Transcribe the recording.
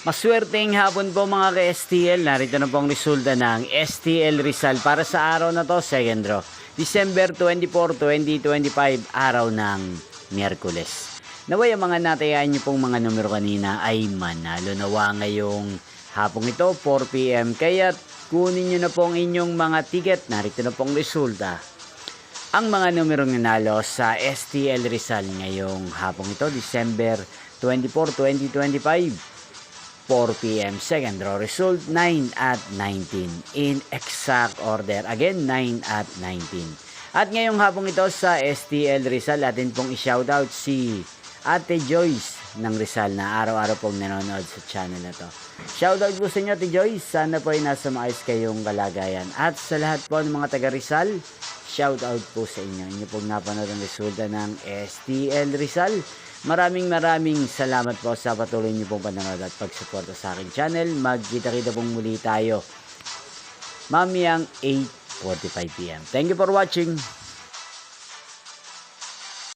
Maswerteng hapon po mga ka-STL. Narito na po ang resulta ng STL Rizal para sa araw na to, second draw. December 24, 2025, araw ng Miyerkules. Naway ang mga natayaan nyo pong mga numero kanina ay manalo nawa ngayong hapong ito, 4 PM. Kaya kunin nyo na po ang inyong mga ticket. Narito na pong resulta. Ang mga numerong nanalo sa STL Rizal ngayong hapong ito, December 24, 2025. 4 PM. Second draw result, 9 at 19. In exact order. Again, 9 at 19. At ngayong hapong ito sa STL Rizal, atin pong i-shoutout si Ate Joyce ng Rizal na araw-araw pong nanonood sa channel na to. Shoutout po sa inyo, Ate Joyce. Sana po ay nasa maayos kayong kalagayan. At sa lahat po ng mga taga Rizal, shoutout po sa inyo. Inyo pong napanood ang resulta ng STL Rizal. Maraming salamat po sa patuloy niyo pong panonood at pagsuporta sa aking channel. Magkita-kita pong muli tayo mamayang 8:45 PM. Thank you for watching.